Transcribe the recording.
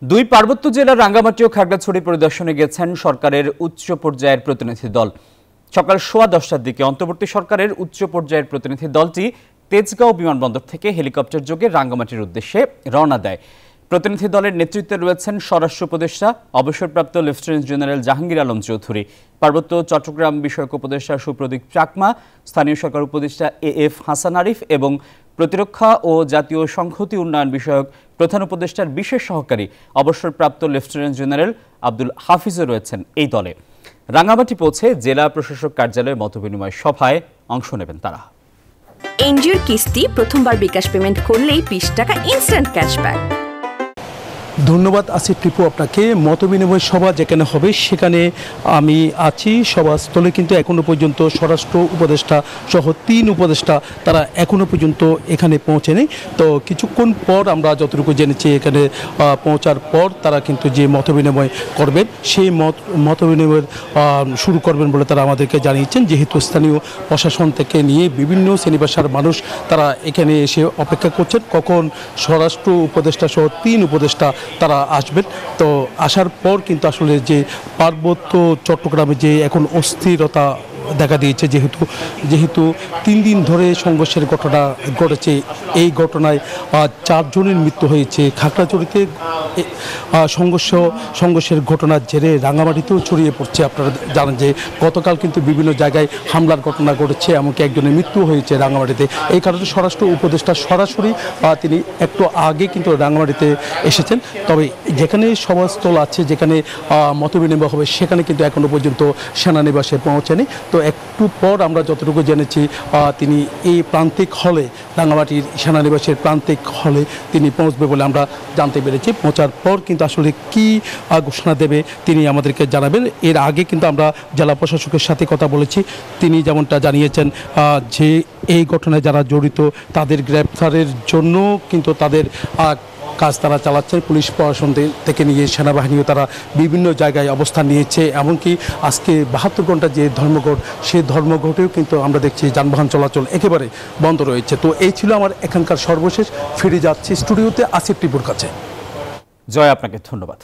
দুই পার্বত্য জেলার রাঙ্গামাটি ও খাগড়াছড়ি পরিদর্শনে গেছেন সরকারের উচ্চ পর্যায়ের প্রতিনিধি দল। সকাল 10:15টার দিকে অন্তর্বর্তী সরকারের উচ্চ পর্যায়ের প্রতিনিধি দলটি তেজগাঁও বিমানবন্দর থেকে হেলিকপ্টার যোগে রাঙ্গামাটির উদ্দেশ্যে রওনা দেয়। প্রতিনিধি দলের নেতৃত্বে রয়েছেন স্বরাষ্ট্র উপদেষ্টা অবসরপ্রাপ্ত লেফটেন্যান্ট জেনারেল জাহাঙ্গীর আলম চৌধুরী, পার্বত্য চট্টগ্রাম বিষয়ক উপদেষ্টা সুপ্রদীপ চাকমা, স্থানীয় সরকার উপদেষ্টা এএফ হাসান আরিফ এবং প্রতিরক্ষা ও জাতীয় সংহতি উন্নয়ন বিষয়ক প্রধান উপদেষ্টার বিশেষ সহকারী অবসরপ্রাপ্ত লেফটেন্যান্ট জেনারেল আব্দুল হাফিজও রয়েছেন এই দলে। রাঙ্গামাটি পৌঁছে জেলা প্রশাসক কার্যালয়ে মতবিনিময় সভায় অংশ নেবেন তারা। এনজিওর কিস্তি প্রথমবার বিকাশ পেমেন্ট করলেই 20 টাকা ইনস্ট্যান্ট ক্যাশব্যাক। ধন্যবাদ আসিফ টিপু আপনাকে। মতবিনিময় সভা যেখানে হবে সেখানে আমি আছি। সভাস্থলে কিন্তু এখনো পর্যন্ত স্বরাষ্ট্র উপদেষ্টা সহ 3 উপদেষ্টা তারা এখনো পর্যন্ত এখানে পৌঁছেনি। তো কিছুক্ষণ পর আমরা যতটুকু জেনেছি এখানে পৌঁছার পর তারা কিন্তু যে মতবিনিময় করবেন সেই মতবিনিময় শুরু করবেন বলে তারা আমাদেরকে জানিয়েছেন। যেহেতু স্থানীয় প্রশাসন থেকে নিয়ে বিভিন্ন শ্রেণী পেশার মানুষ তারা এখানে এসে অপেক্ষা করছেন কখন স্বরাষ্ট্র উপদেষ্টা সহ 3 উপদেষ্টা তারা আসবেন। তো আসার পর কিন্তু আসলে যে পার্বত্য চট্টগ্রামে যে এখন অস্থিরতা দেখা দিয়েছে, যেহেতু 3 দিন ধরে সংঘর্ষের ঘটনা ঘটেছে, এই ঘটনায় 4 জনের মৃত্যু হয়েছে। খাগড়াছড়িতে সংঘর্ষের ঘটনার জেরে রাঙ্গামাটিতেও ছড়িয়ে পড়ছে। আপনারা জানেন যে গতকাল কিন্তু বিভিন্ন জায়গায় হামলার ঘটনা ঘটেছে, এমনকি একজনের মৃত্যু হয়েছে রাঙ্গামাটিতে। এই কারণে স্বরাষ্ট্র উপদেষ্টা সরাসরি তিনি একটু আগে কিন্তু রাঙ্গামাটিতে এসেছেন। তবে যেখানে সভাস্থল আছে, যেখানে মতবিনিময় হবে, সেখানে কিন্তু এখনো পর্যন্ত সেনানিবাসে পৌঁছেনি। তো একটু পর আমরা যতটুকু জেনেছি তিনি এই প্রান্তিক হলে, রাঙ্গামাটির সেনানিবাসের প্রান্তিক হলে তিনি পৌঁছবে বলে আমরা জানতে পেরেছি। পৌঁছার পর কিন্তু আসলে কি ঘোষণা দেবে তিনি আমাদেরকে জানাবেন। এর আগে কিন্তু আমরা জেলা প্রশাসকের সাথে কথা বলেছি, তিনি যেমনটা জানিয়েছেন যে এই ঘটনায় যারা জড়িত তাদের গ্রেপ্তারের জন্য কিন্তু তাদের কাজ তারা চালাচ্ছেন। পুলিশ প্রশাসন থেকে নিয়ে সেনাবাহিনীও তারা বিভিন্ন জায়গায় অবস্থান নিয়েছে। এমনকি আজকে 72 ঘন্টা যে ধর্মঘট, সেই ধর্মঘটেও কিন্তু আমরা দেখছি যানবাহন চলাচল একেবারে বন্ধ রয়েছে। তো এই ছিল আমার এখানকার সর্বশেষ। ফিরে যাচ্ছি স্টুডিওতে আসিফ টিপুর কাছে। জয়, আপনাকে ধন্যবাদ।